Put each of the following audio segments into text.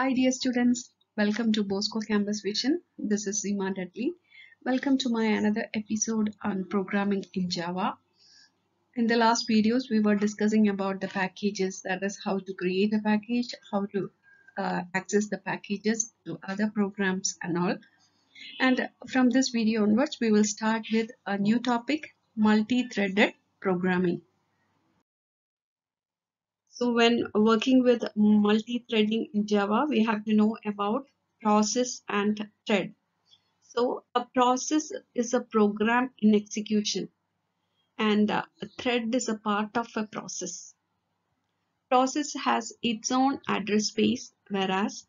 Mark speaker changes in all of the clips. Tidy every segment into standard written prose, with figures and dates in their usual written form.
Speaker 1: Hi, dear students. Welcome to Bosco Campus Vision. This is Seema Dudley. Welcome to my another episode on programming in Java. In the last videos, we were discussing about the packages, that is how to create a package, how to access the packages to other programs and all. And from this video onwards, we will start with a new topic, multi-threaded programming. So when working with multi-threading in Java, we have to know about process and thread. So a process is a program in execution, and a thread is a part of a process. Process has its own address space, whereas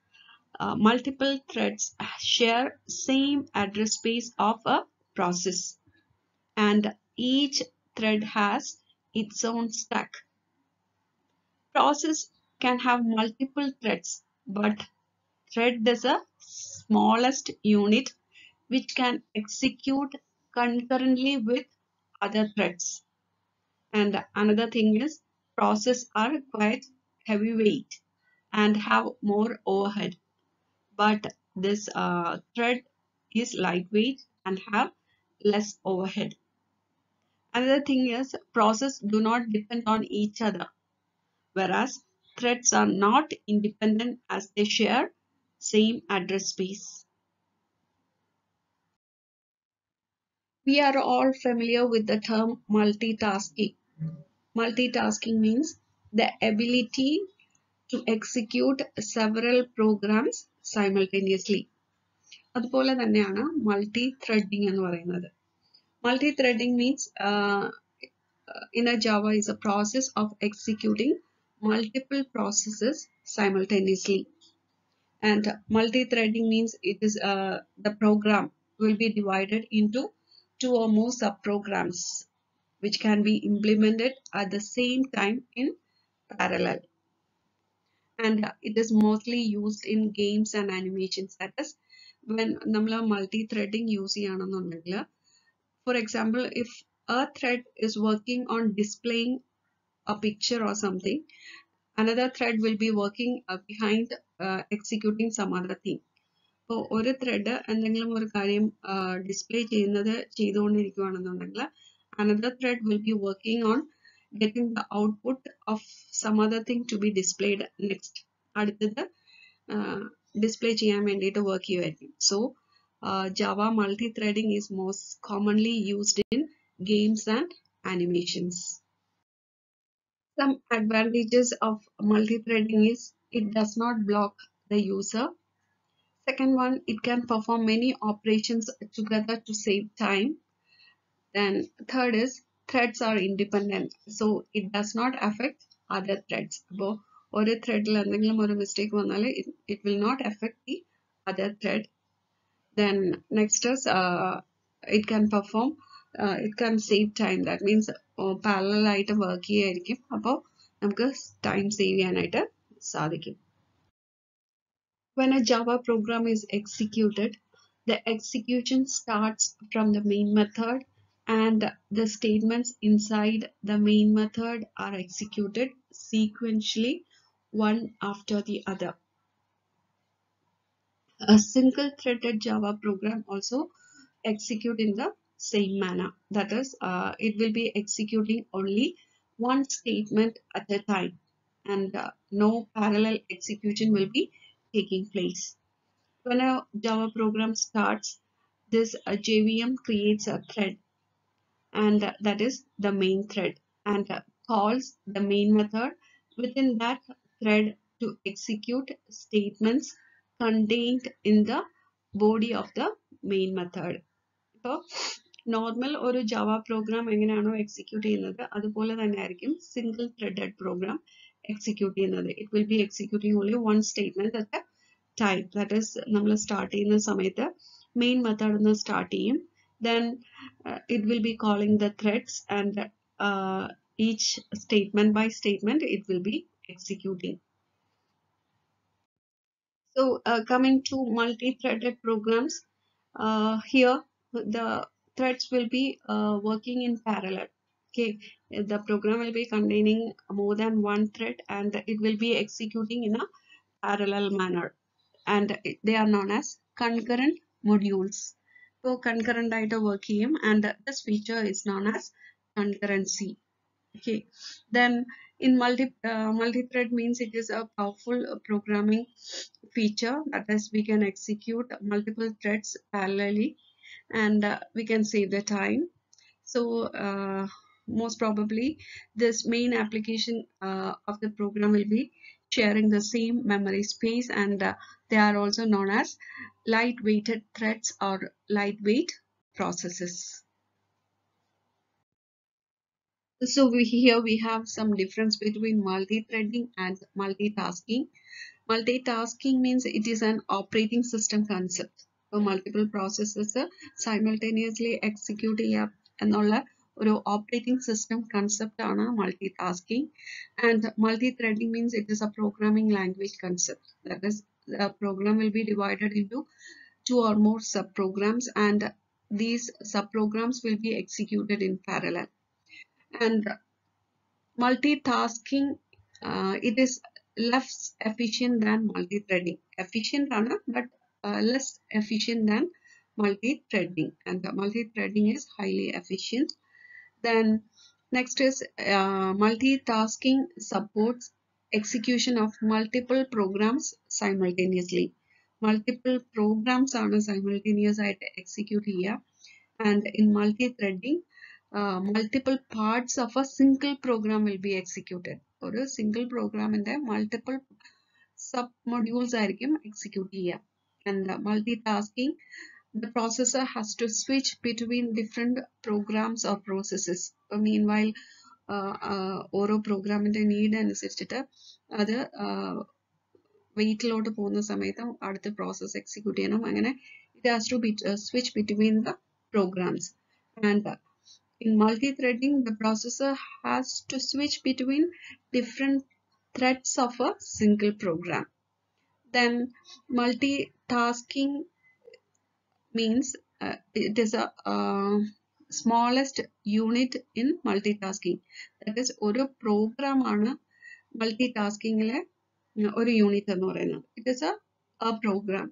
Speaker 1: multiple threads share same address space of a process, and each thread has its own stack. Process can have multiple threads, but thread is a smallest unit which can execute concurrently with other threads. And another thing is processes are quite heavyweight and have more overhead, but this thread is lightweight and have less overhead. Another thing is processes do not depend on each other, whereas threads are not independent as they share same address space. We are all familiar with the term multitasking. Multitasking means the ability to execute several programs simultaneously. അതുപോലെ തന്നെയാണ് multi threading എന്ന് പറയുന്നത്. Multi threading means in a Java is a process of executing multiple processes simultaneously. And multi-threading means it is the program will be divided into two or more subprograms which can be implemented at the same time in parallel. And it is mostly used in games and animations. That is, when namla multi-threading use cheyanannundengil, for example, if a thread is working on displaying a picture or something, another thread will be working behind executing some other thing. അപ്പോൾ ഒരു thread എന്തെങ്കിലും ഒരു കാര്യം display ചെയ്തുകൊണ്ടിരിക്കുകയാണെന്നുണ്ടെങ്കിൽ another thread will be working on getting the output of some other thing to be displayed next. അടുത്തത് display ചെയ്യാൻ വേണ്ടിയിട്ട് work ചെയ്യുമായിരിക്കും. So Java multi-threading is most commonly used in games and animations. Some advantages of multi-threading is it does not block the user. Second one, it can perform many operations together to save time. Then third is threads are independent, so it does not affect other threads. അപ്പോൾ ഒരു ത്രെഡിൽ എന്തെങ്കിലും ഒരു mistake വന്നാൽ it will not affect the other thread. Then next is it can perform, it can save time. That means parallel ആയിട്ട് work ചെയ്യായിരിക്കും, അപ്പോൾ നമുക്ക് time save ചെയ്യാനായിട്ട് സാധിക്കും. When a Java program is executed, the execution starts from the main method, and the statements inside the main method are executed sequentially, one after the other. A single threaded Java program also execute in the same manner. That is, it will be executing only one statement at a time, and no parallel execution will be taking place. When a Java program starts, this JVM creates a thread, and that is the main thread, and calls the main method within that thread to execute statements contained in the body of the main method. ഇപ്പോൾ normal ഒരു Java program എങ്ങനെയാണോ execute ചെയ്യുന്നത് അതുപോലെ തന്നെ ആയിരിക്കും single threaded program execute ചെയ്യുന്നത്. It will be executing only one statement at time. That is നമ്മൾ start ചെയ്യുന്ന സമയത്ത് മെയിൻ മെത്തേഡ് ഒന്ന് സ്റ്റാർട്ട് ചെയ്യും. Then it will be calling the threads, and each statement by statement it will be executing. So coming to multi-threaded programs, here the threads will be working in parallel. Okay, the program will be containing more than one thread, and it will be executing in a parallel manner. and they are known as concurrent modules. So concurrent ആയിട്ട് work ചെയ്യും, and this feature is known as concurrency. Okay, then in multi-thread means it is a powerful programming feature, that is we can execute multiple threads parallelly, and we can save the time. So most probably this main application of the program will be sharing the same memory space, and they are also known as lightweighted threads or lightweight processes. So here we have some difference between multi-threading and multitasking. Multitasking means it is an operating system concept. So multiple processes simultaneously execute ചെയ്യാം എന്നുള്ള ഒരു operating system concept ആണ് multitasking. And multi-threading means it is a programming language concept. That is, the program will be divided into two or more subprograms, and these subprograms will be executed in parallel. And multitasking, it is less efficient than multi-threading. Efficient but less efficient than multi-threading, and the multi-threading is highly efficient. Then next is multitasking supports execution of multiple programs simultaneously. Multiple programs are simultaneous at execute here, and in multi-threading multiple parts of a single program will be executed. Or a single program in the multiple sub modules ആയിരിക്കും execute ചെയ്യുക. And multitasking, the processor has to switch between different programs or processes. Meanwhile ഓരോ പ്രോഗ്രാമിന്റെ need അനുസരിച്ചിട്ട് അത് വെയിറ്റിലോട്ട് പോകുന്ന സമയത്ത് അടുത്ത process execute ചെയ്യണം. അങ്ങനെ it has to be switch between the programs. And in multi-threading, the processor has to switch between different threads of a single program. Then multitasking means it is a smallest unit in multitasking. That is, ഒരു program ആണ് multitasking-ലെ ഒരു unit എന്ന് പറയുന്നത്. It is a program.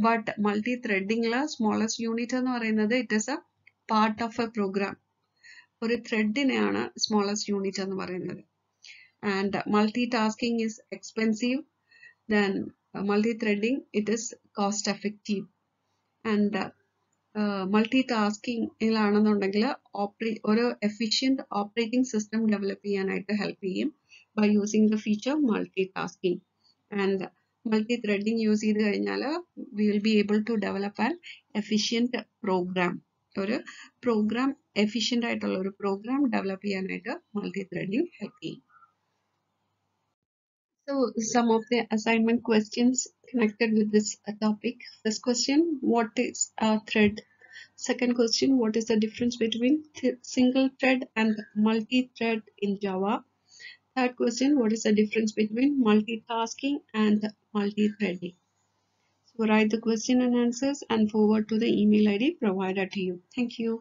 Speaker 1: But multi-threading-ലെ smallest unit എന്ന് പറയുന്നത് it is a part of a program. ഒരു ത്രെഡിനെയാണ് smallest unit എന്ന് പറയുന്നത്. And multi tasking is expensive, then multi threading it is cost effective. And multi ടാസ്കിങ്ങിലാണെന്നുണ്ടെങ്കിൽ ഒരു efficient operating system develop ചെയ്യാനായിട്ട് help ചെയ്യും by using the feature multi tasking. And multi threading use ചെയ്ത് കഴിഞ്ഞാൽ we will be able to develop an efficient program. ഒരു program efficient ആയിട്ടുള്ള ഒരു program develop ചെയ്യാനായിട്ട് മൾട്ടി ത്രെഡിങ് ഹെൽപ്പ് ചെയ്യും. So some of the assignment questions connected with this topic. First question, what is a thread? Second question, what is the difference between single thread and multi-thread in Java? Third question, what is the difference between multitasking and multi-threading? So write the question and answers and forward to the email ID provided to you. Thank you.